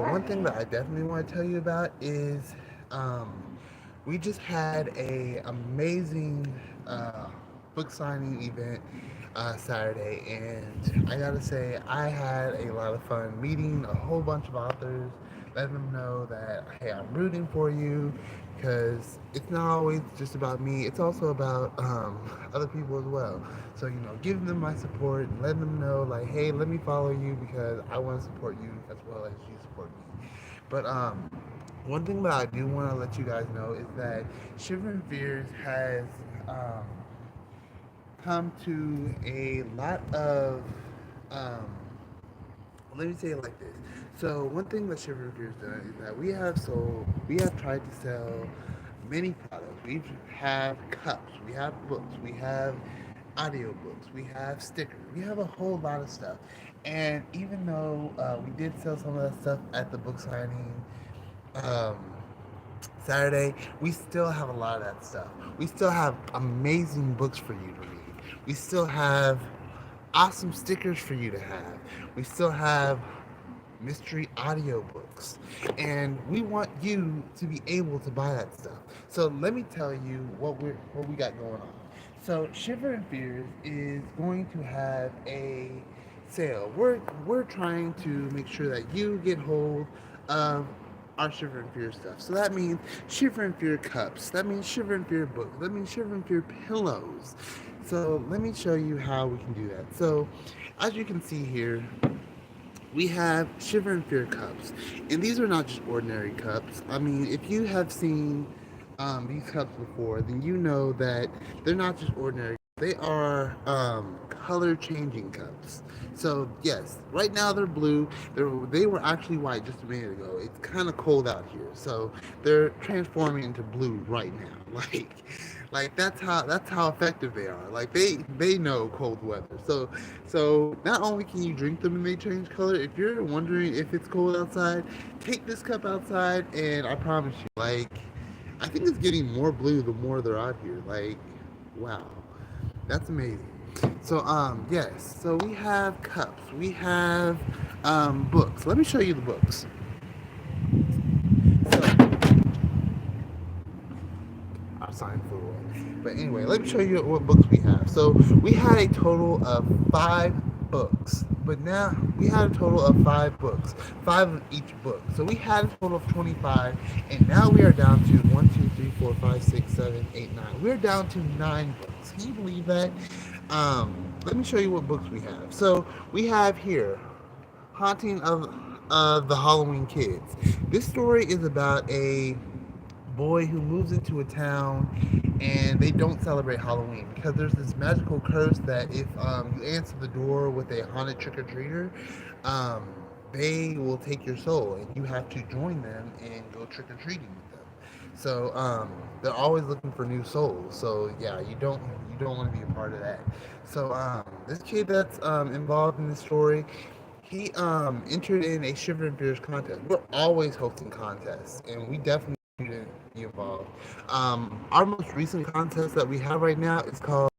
one thing that I definitely want to tell you about is um, we just had a amazing book signing event Saturday, and I gotta say I had a lot of fun meeting a whole bunch of authors, letting them know that hey, I'm rooting for you, because it's not always just about me. It's also about other people as well. So giving them my support and letting them know like, hey, let me follow you because I want to support you as well as you support me. But one thing that I do want to let you guys know is that Shiver and Fears has um, come to a lot of um, let me say it like this. So one thing that Shiver and Fears done is that we have tried to sell many products. We have cups, we have books, we have audiobooks, we have stickers, we have a whole lot of stuff. And even though we did sell some of that stuff at the book signing um, Saturday, we still have a lot of that stuff. We still have amazing books for you to read. We still have awesome stickers for you to have. We still have mystery audiobooks. And we want you to be able to buy that stuff. So let me tell you what we got going on. So Shiver and Fears is going to have a sale. We're trying to make sure that you get hold of our Shiver and Fear stuff. So that means Shiver and Fear cups. That means Shiver and Fear books. That means Shiver and Fear pillows. So let me show you how we can do that. So as you can see here, we have Shiver and Fear cups. And these are not just ordinary cups. I mean, if you have seen these cups before, then you know that they're not just ordinary. They are color changing cups. So yes, right now they're blue. They were actually white just a minute ago. It's kind of cold out here, so they're transforming into blue right now. Like that's how effective they are. Like they know cold weather. So not only can you drink them and they change color. If you're wondering if it's cold outside, take this cup outside, and I promise you, like I think it's getting more blue the more they're out here. Like wow. That's amazing. So yes, so we have cups, we have books. Let me show you the books. So our sign flew away. But anyway, let me show you what books we have. So we had a total of 5 books, but now we had a total of 5 books, 5 of each book. So we had a total of 25, and now we are down to 1, 2, 3, 4, 5, 6, 7, 8, 9. We're down to 9 books. Can you believe that? Let me show you what books we have. So we have here Haunting of the Halloween Kids. This story is about a boy who moves into a town and they don't celebrate Halloween because there's this magical curse that if you answer the door with a haunted trick or treater, um, they will take your soul and you have to join them and go trick or treating with them. So they're always looking for new souls. So yeah, you don't want to be a part of that. So this kid that's involved in this story, he entered in a Shiver and Fears contest. We're always hosting contests, and we definitely to be involved. Our most recent contest that we have right now is called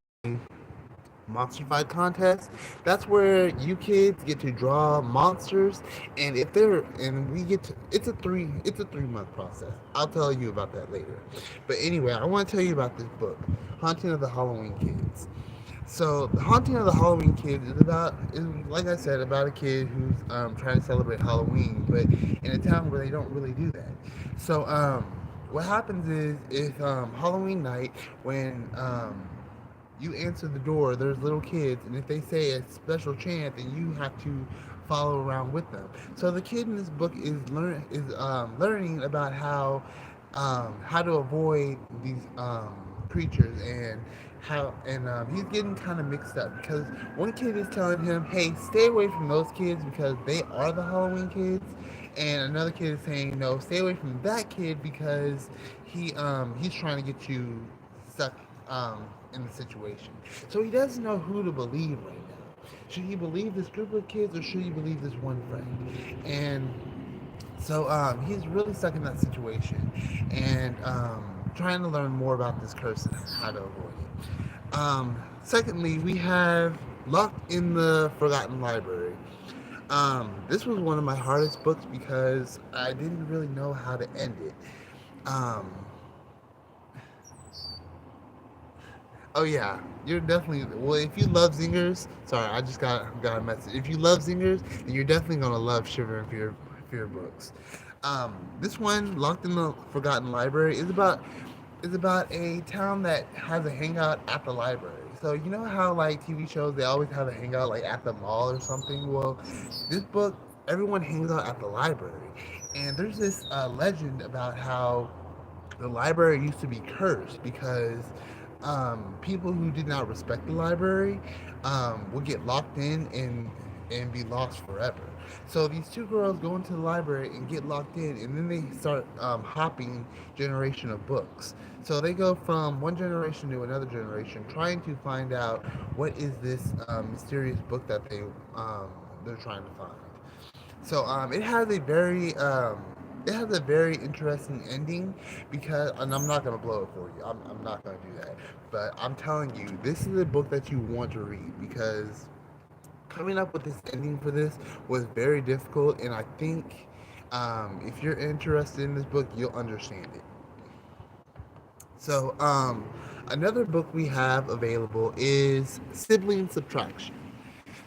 Monster Fight Contest. That's where you kids get to draw monsters, and if they're and we get to it's a 3 month process. I'll tell you about that later. But anyway, I want to tell you about this book, Haunting of the Halloween Kids. So, The Haunting of the Halloween Kids is like I said, about a kid who's trying to celebrate Halloween, but in a town where they don't really do that. So, what happens is, Halloween night, when you answer the door, there's little kids, and if they say a special chant, then you have to follow around with them. So, the kid in this book learning about how to avoid these creatures and he's getting kind of mixed up because one kid is telling him, "Hey, stay away from those kids because they are the Halloween kids," and another kid is saying, "No, stay away from that kid because he's trying to get you stuck in the situation." So he doesn't know who to believe right now. Should he believe this group of kids or should he believe this one friend? And so he's really stuck in that situation and trying to learn more about this curse and how to avoid it. Secondly, we have Locked in the Forgotten Library. This was one of my hardest books because I didn't really know how to end it. Um, oh yeah, you're definitely well. If you love zingers, sorry, I just got a message. If you love zingers, then you're definitely gonna love Shiver and Fear books. This one, Locked in the Forgotten Library, is about a town that has a hangout at the library. So you know how like TV shows they always have a hangout like at the mall or something. Well, this book everyone hangs out at the library, and there's this legend about how the library used to be cursed because people who did not respect the library would get locked in and be lost forever. So these two girls go into the library and get locked in, and then they start hopping generation of books. So they go from one generation to another generation, trying to find out what is this mysterious book that they're trying to find. So it has a very interesting ending because, and I'm not gonna blow it for you. I'm not gonna do that. But I'm telling you, this is a book that you want to read because coming up with this ending for this was very difficult, and I think if you're interested in this book, you'll understand it. So, another book we have available is Sibling Subtraction.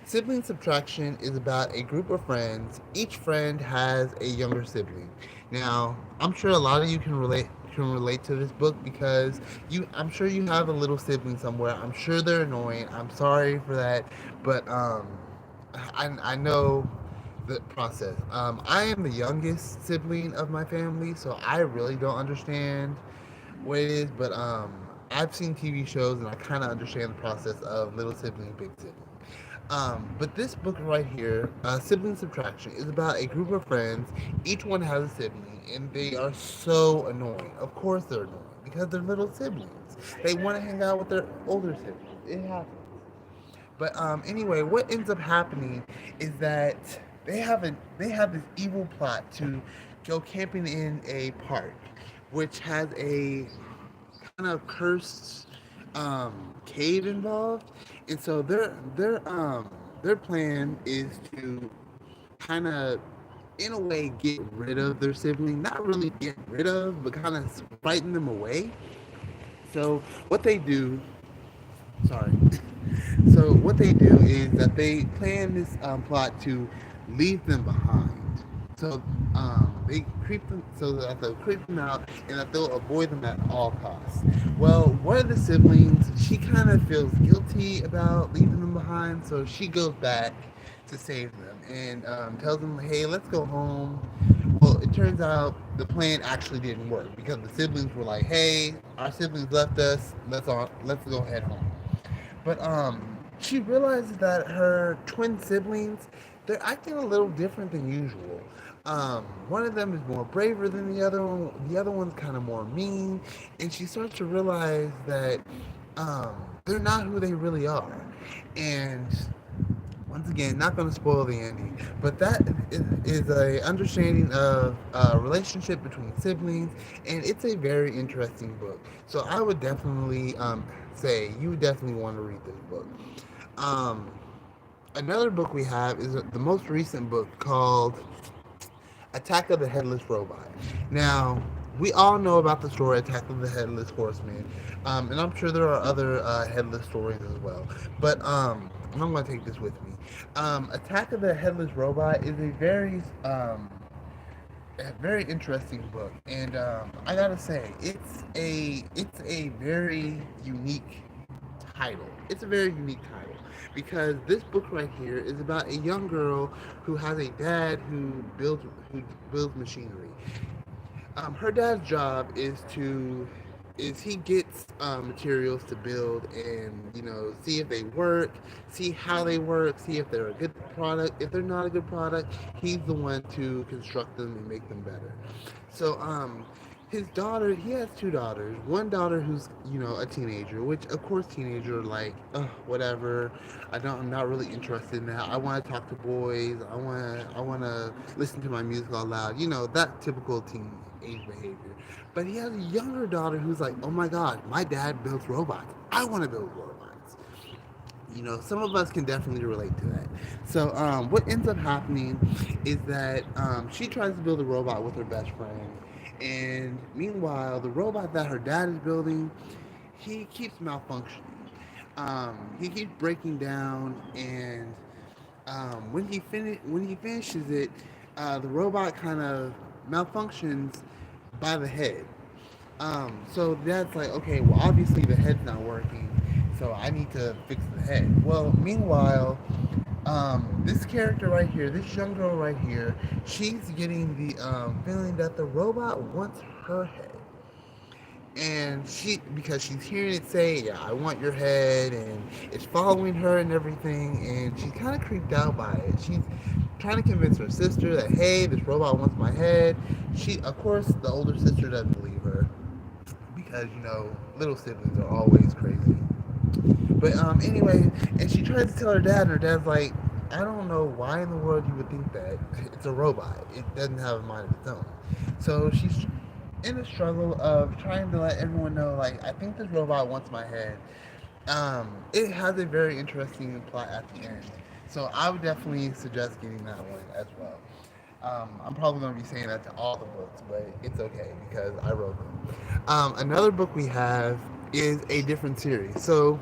Sibling subtraction is about a group of friends. Each friend has a younger sibling. Now, I'm sure a lot of you can relate to this book because I'm sure you have a little sibling somewhere. I'm sure they're annoying. I'm sorry for that, but I know the process. I am the youngest sibling of my family, so I really don't understand what it is, but I've seen TV shows and I kind of understand the process of little sibling, big sibling. But this book right here, Sibling Subtraction, is about a group of friends. Each one has a sibling, and they are so annoying. Of course, they're annoying because they're little siblings. They want to hang out with their older siblings. It happens. But anyway, what ends up happening is that they have this evil plot to go camping in a park, which has a kind of cursed cave involved, and so their plan is to kind of in a way get rid of their sibling, not really get rid of, but kind of frighten them away. So what they do, sorry. So what they do is that they plan this plot to leave them behind. So they creep them so that they'll creep them out and that they'll avoid them at all costs. Well, one of the siblings, she kind of feels guilty about leaving them behind, so she goes back to save them and tells them, "Hey, let's go home." Well, it turns out the plan actually didn't work because the siblings were like, "Hey, our siblings left us. Let's go head home." But she realizes that her twin siblings, they're acting a little different than usual. One of them is more braver than the other one. The other one's kind of more mean, and she starts to realize that they're not who they really are. And once again, not going to spoil the ending, but that is a understanding of relationship between siblings, and it's a very interesting book. So I would definitely say you would definitely want to read this book. Um, Another book we have is the most recent book called Attack of the Headless Robot. Now, we all know about the story Attack of the Headless Horseman, and I'm sure there are other headless stories as well. But I'm going to take this with me. Attack of the Headless Robot is a very interesting book, and I gotta say, it's a very unique title. It's a very unique title because this book right here is about a young girl who has a dad who builds machinery. Her dad's job is he gets materials to build and see if they work, see how they work, see if they're a good product. If they're not a good product, he's the one to construct them and make them better. So his daughter, he has two daughters. One daughter who's a teenager, which of course teenagers are like, whatever. I'm not really interested in that. I want to talk to boys. I want to listen to my music all loud. That typical teenage behavior. But he has a younger daughter who's like, oh my god, my dad builds robots. I want to build robots. some of us can definitely relate to that. So what ends up happening is that she tries to build a robot with her best friend, and meanwhile the robot that her dad is building, he keeps malfunctioning. He keeps breaking down, and when he finishes it, the robot kind of malfunctions by the head. So that's like, okay, well, obviously the head's not working, so I need to fix the head. Well, meanwhile, this character right here, this young girl right here, she's getting the feeling that the robot wants her head. And because she's hearing it say, "Yeah, I want your head," and it's following her and everything, and she's kind of creeped out by it. She's trying to convince her sister that, hey, this robot wants my head. Of course, the older sister doesn't believe her because little siblings are always crazy. But anyway, and she tries to tell her dad, and her dad's like, I don't know why in the world you would think that. It's a robot. It doesn't have a mind of its own. So she's in a struggle of trying to let everyone know, like, I think this robot wants my head. It has a very interesting plot at the end. So I would definitely suggest getting that one as well. I'm probably going to be saying that to all the books, but it's okay because I wrote them. Another book we have is a different series. So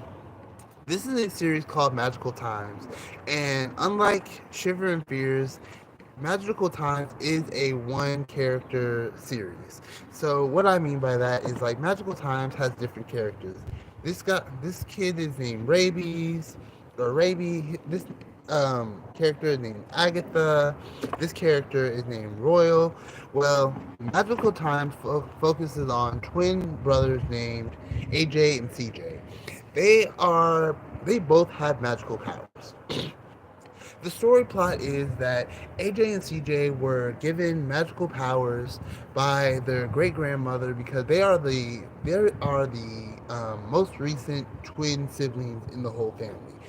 this is a series called Magical Times, and unlike Shiver and Fears, Magical Times is a one character series. So what I mean by that is, like, Magical Times has different characters. This kid is named Rabies or Raby. This character is named Agatha. This character is named Royal. Well, Magical Times focuses on twin brothers named AJ and CJ. They both have magical powers. The story plot is that AJ and CJ were given magical powers by their great grandmother because they are the most recent twin siblings in the whole family.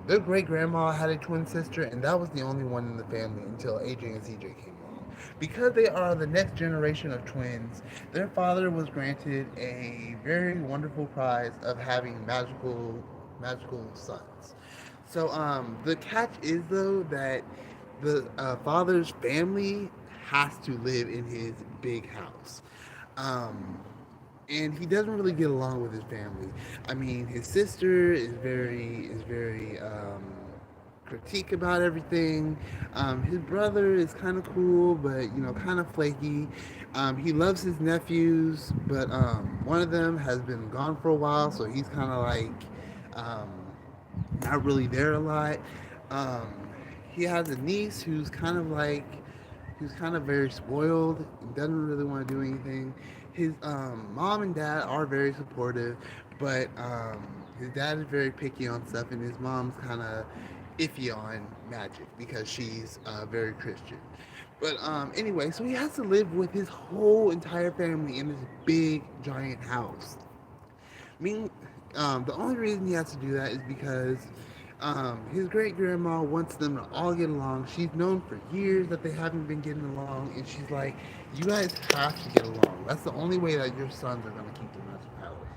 Their great grandma had a twin sister, and that was the only one in the family until AJ and CJ came along. Because they are the next generation of twins, their father was granted a very wonderful prize of having magical sons. So the catch is, though, that the father's family has to live in his big house. Um, and he doesn't really get along with his family. I mean, his sister is very critique about everything. His brother is kind of cool, but kind of flaky. He loves his nephews, but one of them has been gone for a while, so he's kind of like um, not really there a lot. Um, he has a niece who's kind of very spoiled and doesn't really want to do anything. His mom and dad are very supportive, but his dad is very picky on stuff, and his mom's kind of iffy on magic because she's very Christian. But anyway, so he has to live with his whole entire family in this big giant house. Mean, the only reason he has to do that is because his great grandma wants them to all get along. She's known for years that they haven't been getting along, and she's like, "You guys have to get along. That's the only way that your sons are going to keep their magic powers."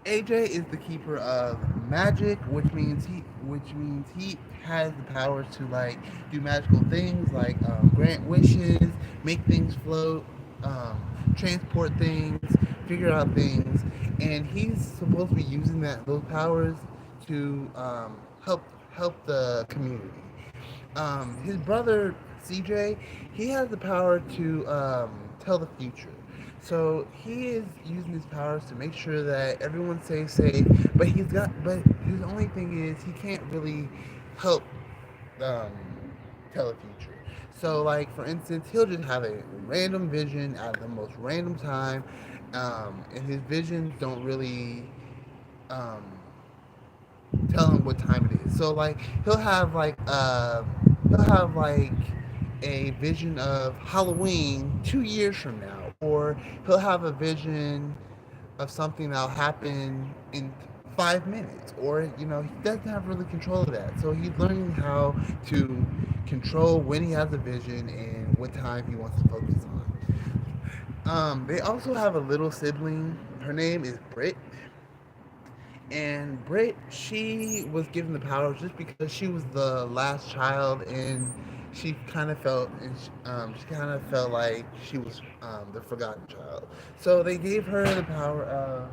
AJ is the keeper of magic, which means he has the powers to, like, do magical things, like grant wishes, make things float, transport things, figure out things, and he's supposed to be using those powers to help the community. His brother CJ, he has the power to tell the future. So he is using his powers to make sure that everyone stays safe. But his only thing is he can't really help um, tell the future. So, like, for instance, he'll just have a random vision at the most random time, and his visions don't really um, tell him what time it is. So, like, he'll have like a vision of Halloween 2 years from now, or he'll have a vision of something that'll happen in 5 minutes, or he doesn't have really control of that. So he's learning how to control when he has a vision and what time he wants to focus on. They also have a little sibling. Her name is Britt, And Brit, she was given the power just because she was the last child, and she kind of felt, she kind of felt like she was the forgotten child. So they gave her the power of.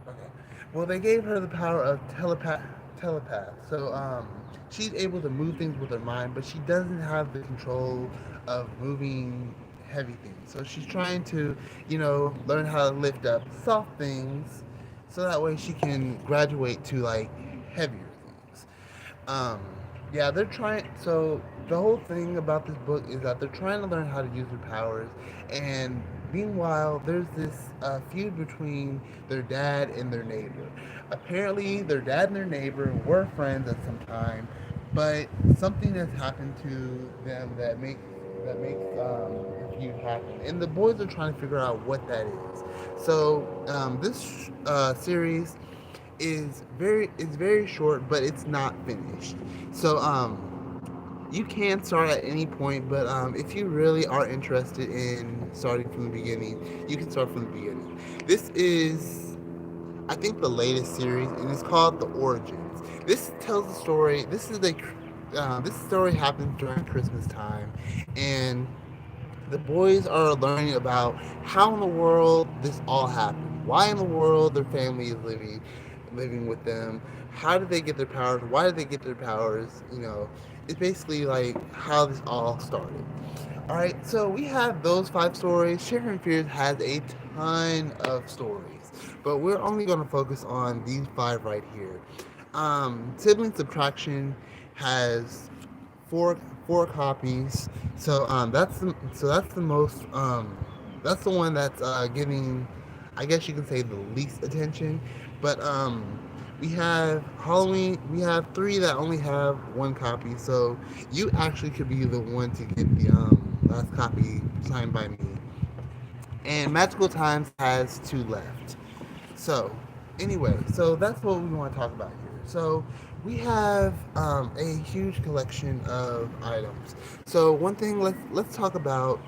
Okay. Well, they gave her the power of telepath. So she's able to move things with her mind, but she doesn't have the control of moving heavy things. So she's trying to, learn how to lift up soft things, so that way she can graduate to like heavier things. Um, yeah, they're trying. So the whole thing about this book is that they're trying to learn how to use their powers, and meanwhile, there's this feud between their dad and their neighbor. Apparently, their dad and their neighbor were friends at some time, but something has happened to them that makes the feud happen, and the boys are trying to figure out what that is. So this series is very short, but it's not finished. So you can start at any point, but if you really are interested in starting from the beginning, you can start from the beginning. This is, I think, the latest series, and it's called The Origins. This tells the story. This story happens during Christmas time, and the boys are learning about how in the world this all happened. Why in the world their family is living with them. How did they get their powers? Why did they get their powers? It's basically like how this all started. All right, so we have those five stories. Shiver and Fears has a ton of stories, but we're only going to focus on these five right here. Sibling Subtraction has four copies. So that's the most that's the one that's getting, I guess you can say, the least attention. But we have Halloween. We have three that only have one copy. So you actually could be the one to get the last copy signed by me. And Magical Times has two left. So, anyway, so that's what we want to talk about here. So, we have a huge collection of items. So, one thing, let's talk about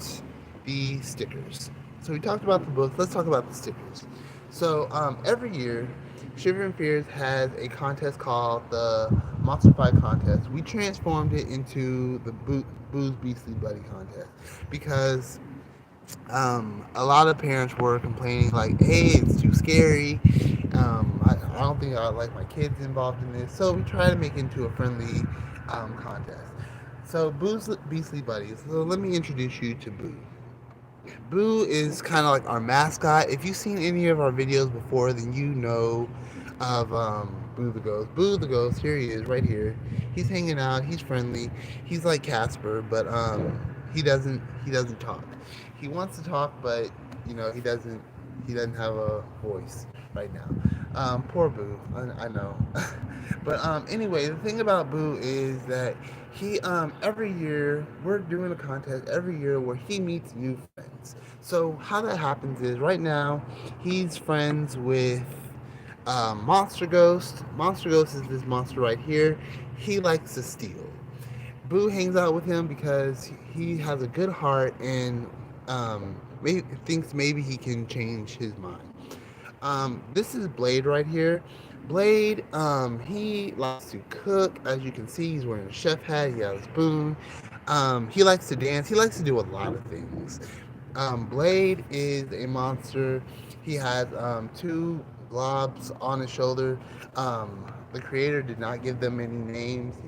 the stickers. So, we talked about the books. Let's talk about the stickers. So, every year, Shiver and Fears has a contest called the Monster Fight Contest. We transformed it into the Boo's Beastly Buddy Contest because a lot of parents were complaining like, "Hey, it's too scary. I don't think I would like my kids involved in this." So we try to make it into a friendly contest. So Boo's Beastly Buddies. So let me introduce you to Boo. Boo is kind of like our mascot. If you've seen any of our videos before, then you know of Boo the Ghost. Boo the Ghost, here he is, right here. He's hanging out. He's friendly. He's like Casper, but he doesn't talk. He wants to talk, but he doesn't have a voice right now. Poor Boo, I know. But anyway, the thing about Boo is that he every year we're doing a contest every year where he meets new friends. So how that happens is right now he's friends with Monster Ghost. Monster Ghost is this monster right here. He likes to steal. Boo hangs out with him because he has a good heart and thinks maybe he can change his mind. This is Blade right here. Blade, he likes to cook. As you can see, he's wearing a chef hat. He has a spoon. He likes to dance. He likes to do a lot of things. Blade is a monster. He has two globs on his shoulder. The creator did not give them any names.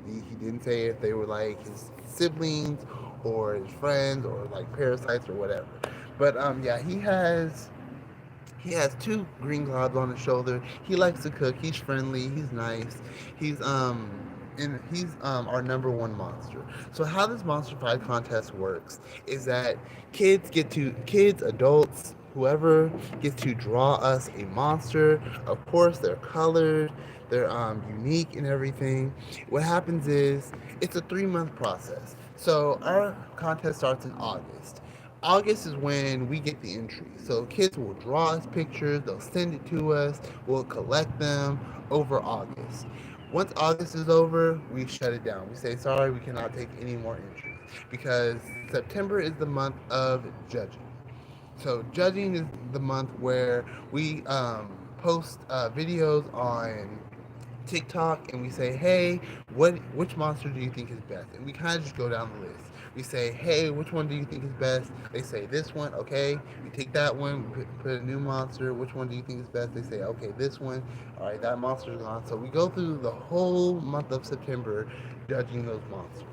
He didn't say if they were like his siblings or his friends or like parasites or whatever. But yeah, he has two green globs on his shoulder. He likes to cook. He's friendly. He's nice. He's our number one monster. So how this monster fight contest works is that kids, adults, whoever gets to draw us a monster. Of course, they're colored. They're unique and everything. What happens is it's a 3 month process. So our contest starts in August. August is when we get the entries. So kids will draw us pictures, they'll send it to us, we'll collect them over August. Once August is over, we shut it down. We say, sorry, we cannot take any more entries. because September is the month of judging. So judging is the month where we post videos on TikTok and we say, hey, which monster do you think is best? And we kind of just go down the list. We say, hey, which one do you think is best? They say this one, okay. We take that one, we put a new monster. Which one do you think is best? They say, okay, this one. All right, that monster's gone. So we go through the whole month of September judging those monsters.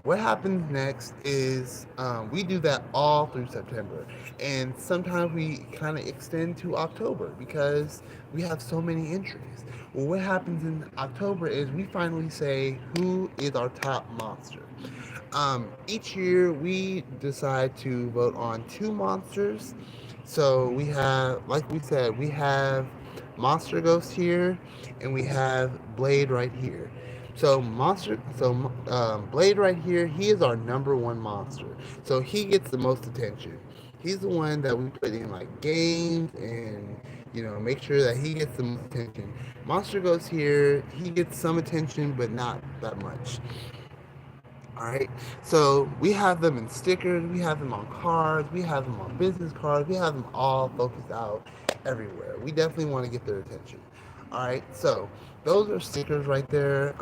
What happens next is we do that all through September, and sometimes we kind of extend to October because we have so many entries. Well, what happens in October is we finally say who is our top monster. Each year we decide to vote on two monsters. So we have, like we said, we have Monster Ghost here, and we have Blade right here. Blade right here, he is our number one monster. So he gets the most attention. He's the one that we put in like games and make sure that he gets the most attention. Monster Ghost here, he gets some attention but not that much. All right. So we have them in stickers, we have them on cards, we have them on business cards, we have them all focused out everywhere. We definitely want to get their attention. All right. So those are stickers right there.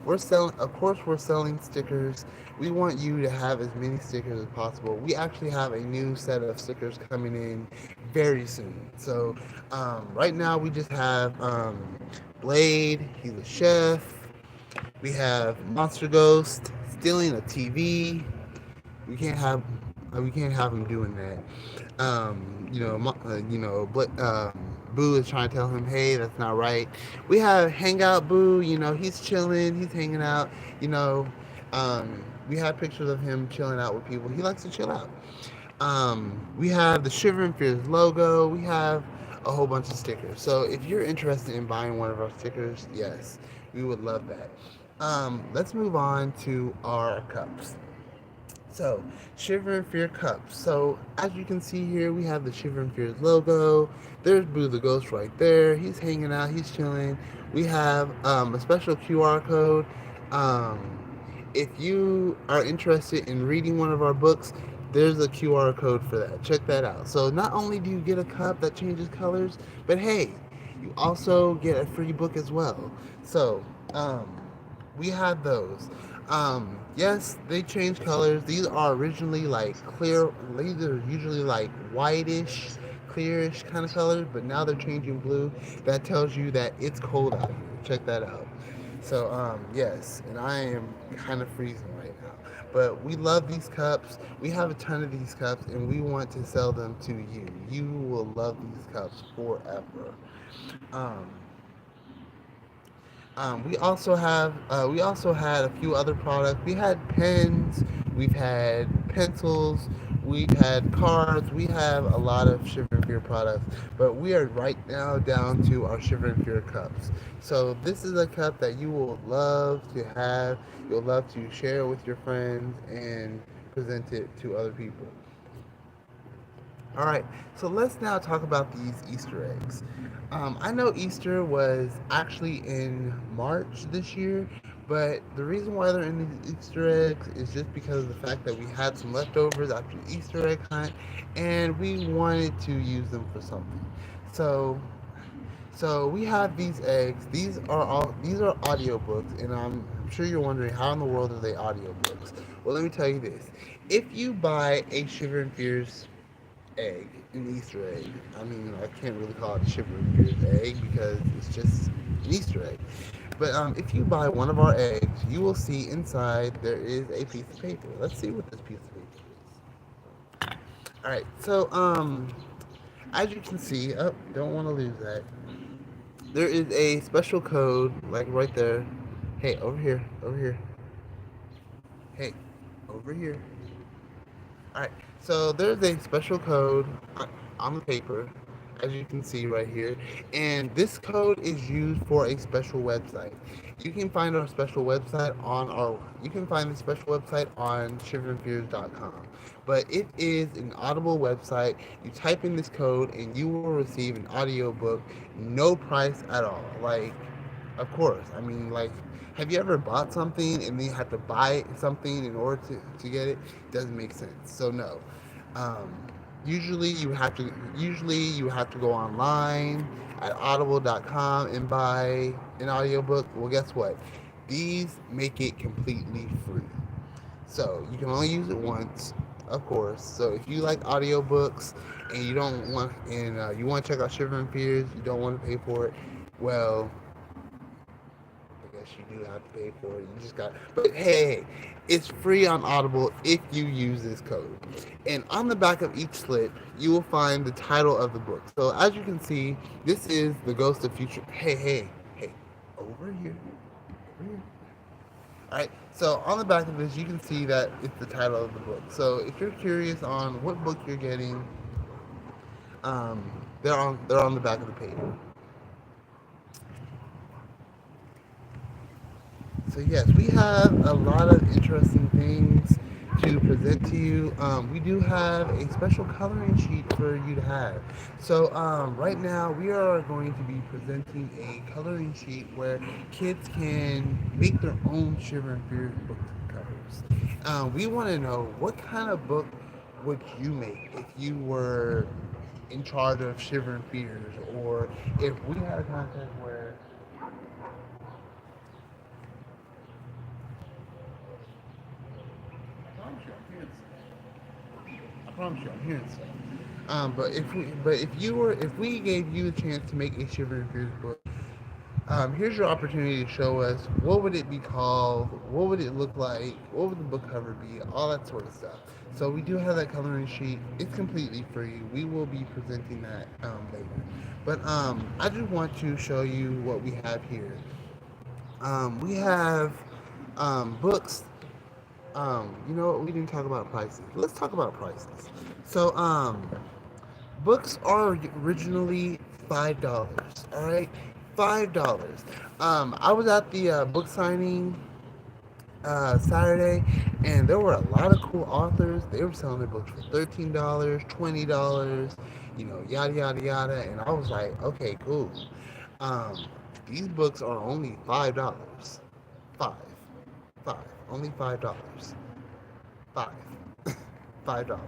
We're selling, of course, we're selling stickers. We want you to have as many stickers as possible. We actually have a new set of stickers coming in very soon. So right now we just have Blade. He's a chef. We have Monster Ghost stealing a TV. We can't have we can't have him doing that. Boo is trying to tell him, hey, that's not right. We have Hangout Boo. He's chilling. He's hanging out. We have pictures of him chilling out with people. He likes to chill out. We have the Shiver and Fears logo. We have a whole bunch of stickers. So if you're interested in buying one of our stickers, yes, we would love that. Let's move on to our cups. So, Shiver and Fear cups. So, as you can see here, we have the Shiver and Fears logo. There's Boo the Ghost right there. He's hanging out, he's chilling. We have a special QR code. If you are interested in reading one of our books, there's a QR code for that. Check that out. So, not only do you get a cup that changes colors, but hey, you also get a free book as well. So, we have those. Yes, they change colors. These are originally like clear. These are usually like whitish, clearish kind of colors, but now they're changing blue. That tells you that it's cold out here. Check that out. So yes, and I am kind of freezing right now. But we love these cups. We have a ton of these cups, and we want to sell them to you. You will love these cups forever. Um, we also had a few other products. We had pens, we've had pencils, we've had cards. We have a lot of Shiver and Fear products, but we are right now down to our Shiver and Fear cups. So this is a cup that you will love to have. You'll love to share with your friends and present it to other people. All right, so let's now talk about these Easter eggs. I know Easter was actually in March this year, but the reason why they're in these Easter eggs is just because of the fact that we had some leftovers after the Easter egg hunt, and we wanted to use them for something. So, so we have these eggs. These are audiobooks, and I'm sure you're wondering how in the world are they audiobooks? Well, let me tell you this: if you buy a Shiver and Fears egg, an Easter egg. I mean, I can't really call it a Shiver and Fears egg because it's just an Easter egg. But if you buy one of our eggs, you will see inside there is a piece of paper. Let's see what this piece of paper is. All right. So as you can see, oh, don't want to lose that. There is a special code, like right there. Hey, over here, over here. Hey, over here. All right. So there's a special code on the paper, as you can see right here, and this code is used for a special website. You can find our special website on our. You can find the special website on shiverandfears.com. But it is an Audible website. You type in this code, and you will receive an audiobook, no price at all. Like Of course. I mean, like, have you ever bought something and then you have to buy something in order to get it? Doesn't make sense. So no. Um, usually you have to go online at audible.com and buy an audiobook. Well, guess what? These make it completely free. So you can only use it once, of course. So if you like audiobooks and you want to check out Shiver and Fears, you don't want to pay for it. Well, I guess you do have to pay for it. You just got, but hey, it's free on Audible if you use this code. And on the back of each slip, you will find the title of the book. So as you can see, this is The Ghost of Future. Hey, over here, over here. All right. So on the back of this, you can see that it's the title of the book. So if you're curious on what book you're getting, um, they're on the back of the page. So yes, we have a lot of interesting things to present to you. We do have a special coloring sheet for you to have. So right now we are going to be presenting a coloring sheet where kids can make their own Shiver and Fear book covers. We want to know what kind of book would you make if you were in charge of Shiver and Fears, or if we had a contest where I promise you, I'm hearing stuff. If we gave you the chance to make a Shiver and Fears book, here's your opportunity to show us what would it be called, what would it look like, what would the book cover be, all that sort of stuff. So we do have that coloring sheet. It's completely free. We will be presenting that later. But I just want to show you what we have here. We have books. You know what? We didn't talk about prices. Let's talk about prices. So, books are originally $5. All right, $5. I was at the book signing Saturday, and there were a lot of cool authors. They were selling their books for $13, $20, yada yada yada. And I was like, okay, cool. Um, these books are only $5. Five, five, only $5. Five, $5.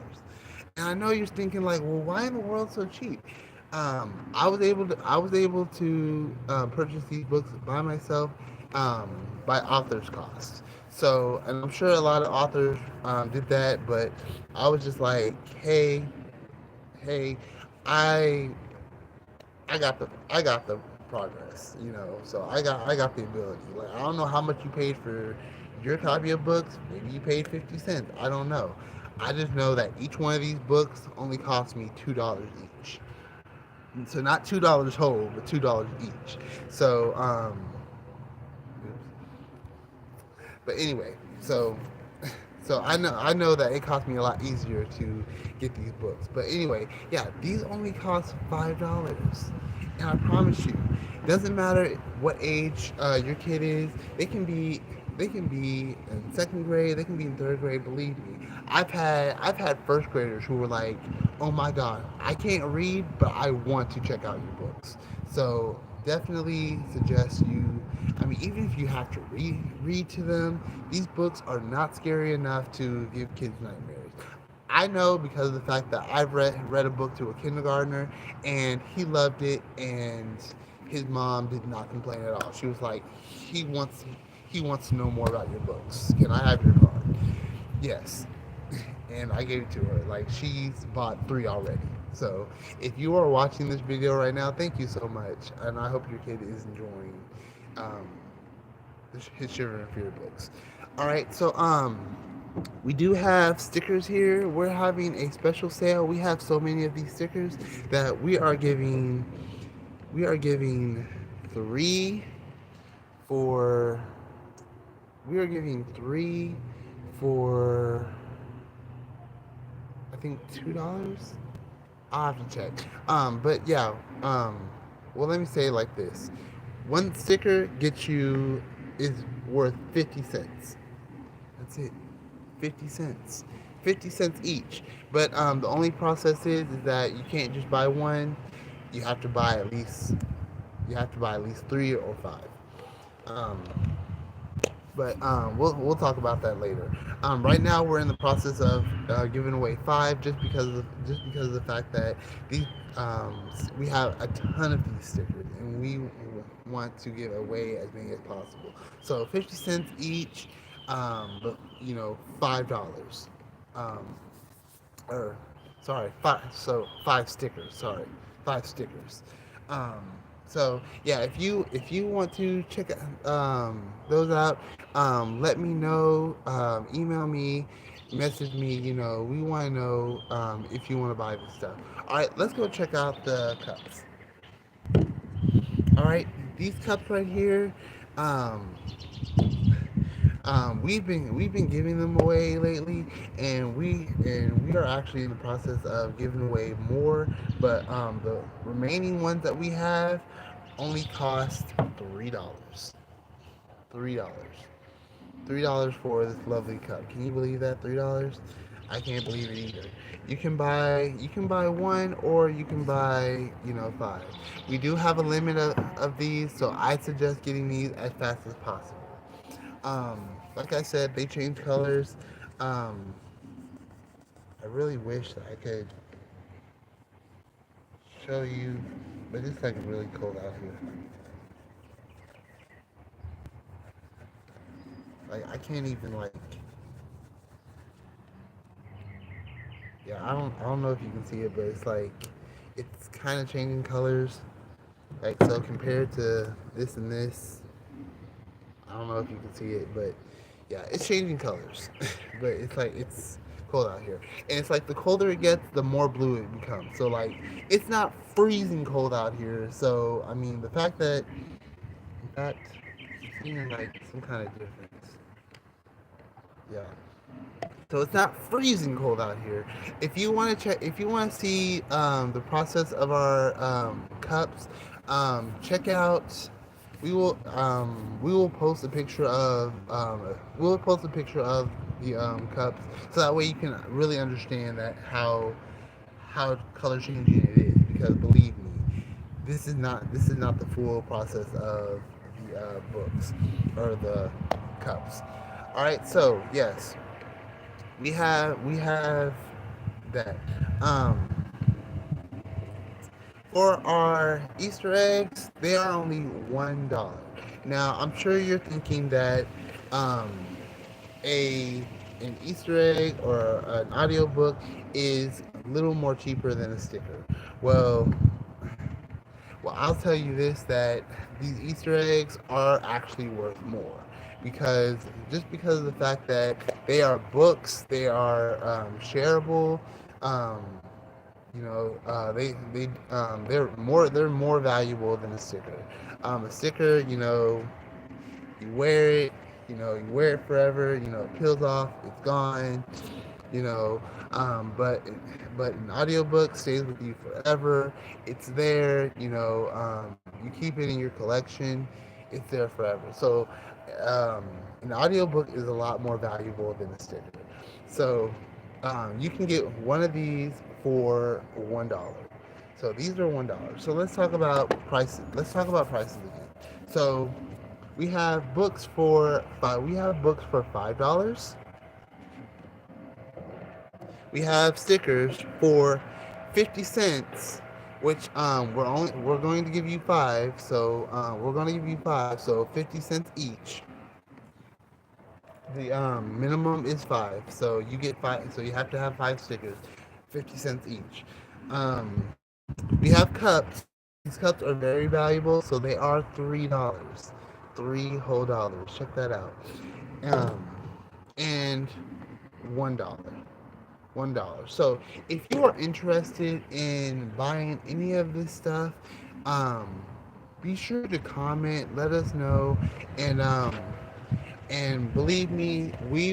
And I know you're thinking like, well, why in the world so cheap? I was able to purchase these books by myself, by author's cost. So, and I'm sure a lot of authors did that, but I was just like, hey, I I got the progress, So I got the ability. Like, I don't know how much you paid for your copy of books. Maybe you paid 50 cents. I don't know. I just know that each one of these books only cost me $2 each. So not $2 whole, but $2 each. So but anyway, so I know that it cost me a lot easier to get these books. But anyway, yeah, these only cost $5, and I promise you, it doesn't matter what age your kid is. They can be in second grade. They can be in third grade. Believe me, I've had first graders who were like, "Oh my God, I can't read, but I want to check out your books." So definitely suggest you. I mean, even if you have to read to them, these books are not scary enough to give kids nightmares. I know because of the fact that I've read a book to a kindergartner, and he loved it, and his mom did not complain at all. She was like, he wants to know more about your books. Can I have your card? Yes. And I gave it to her. Like, she's bought 3 already. So if you are watching this video right now, thank you so much, and I hope your kid is enjoying um, his Shiver and Fear books. All right, so we do have stickers here. We're having a special sale. We have so many of these stickers that we are giving 3 for we are giving 3 for I think $2. I'll have to check. But yeah, well, let me say it like this: one sticker gets you is worth 50 cents. That's it, 50 cents, 50 cents each. But the only process is that you can't just buy one. You have to buy at least 3 or 5. Um, but we'll talk about that later. Right now, we're in the process of giving away five, just because of the fact that these we have a ton of these stickers, and we want to give away as many as possible. So 50 cents each, but $5. Um, or sorry, five. So five stickers. Sorry, five stickers. Um, so yeah, if you want to check those out, let me know. Email me, message me. We want to know if you want to buy this stuff. All right, let's go check out the cups. All right, these cups right here. Um, we've been giving them away lately, and we are actually in the process of giving away more. But the remaining ones that we have only cost $3. $3. $3 for this lovely cup. Can you believe that? $3? I can't believe it either. You can buy one, or you can buy five. We do have a limit of these, so I suggest getting these as fast as possible. Like I said, they change colors. Um, I really wish that I could show you, but it's like really cold out here. Like I can't even yeah, I don't know if you can see it, but it's like it's kind of changing colors. Like so compared to this and this, I don't know if you can see it, but yeah, it's changing colors. But it's cold out here, and it's like the colder it gets, the more blue it becomes. So like it's not freezing cold out here. So I mean, the fact that that seeing like some kind of difference, yeah. So it's not freezing cold out here. If you want to see the process of our cups, check out. We will post a picture of the cups, so that way you can really understand that how color changing it is. Because believe me, this is not the full process of the books or the cups. All right, so yes, we have that. Um, for our Easter eggs, they are only $1. Now, I'm sure you're thinking that um, a an Easter egg or an audiobook is a little more cheaper than a sticker. Well, well, I'll tell you this, that these Easter eggs are actually worth more, because because of the fact that they are books, they are shareable. Um, they're more valuable than a sticker. A sticker, you wear it, you wear it forever. It peels off, it's gone. you know but an audiobook stays with you forever. It's there. You keep it in your collection. It's there forever. So um, an audiobook is a lot more valuable than a sticker. So you can get one of these for $1. So these are $1. So let's talk about prices again. So we have books for $5. We have stickers for 50 cents, which we're going to give you five. So we're going to give you five. So 50 cents each. The minimum is five. So you get five. So you have to have five stickers, 50 cents each. We have cups. These cups are very valuable. So they are $3. Three whole dollars. Check that out. Um, and $1. $1. So if you are interested in buying any of this stuff, um, be sure to comment. Let us know, and believe me, we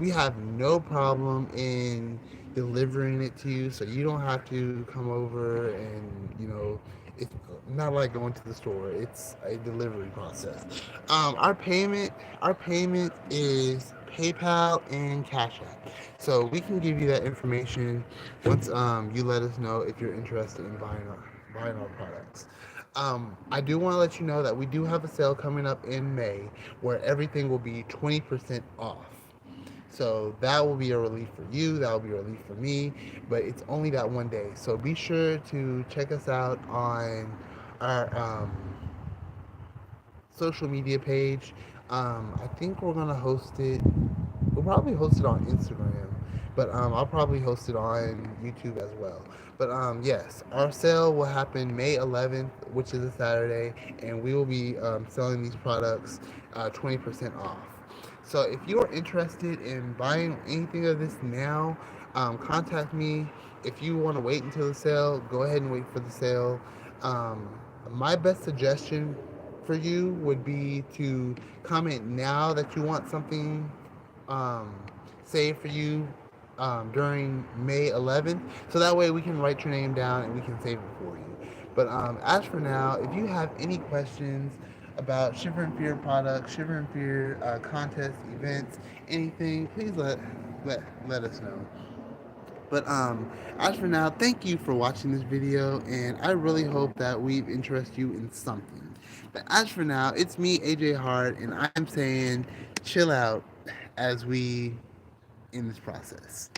have no problem in delivering it to you, so you don't have to come over. And it's not like going to the store. It's a delivery process. Our payment is PayPal and Cash App. So we can give you that information once you let us know if you're interested in buying our products. I do want to let you know that we do have a sale coming up in May where everything will be 20% off. So that will be a relief for you. That will be a relief for me. But it's only that one day. So be sure to check us out on our social media page. I think we're gonna host it. We'll probably host it on Instagram, but I'll probably host it on YouTube as well. But yes, our sale will happen May 11th, which is a Saturday, and we will be selling these products 20% off. So if you are interested in buying anything of this now, contact me. If you want to wait until the sale, go ahead and wait for the sale. Um, my best suggestion for you would be to comment now that you want something um, saved for you during May 11th, so that way we can write your name down and we can save it for you. But as for now, if you have any questions about Shiver and Fear products, Shiver and Fear contests, events, anything, please let us know. But as for now, thank you for watching this video, and I really hope that we've interested you in something. But as for now, it's me, AJ Hart, and I'm saying chill out as we in this process.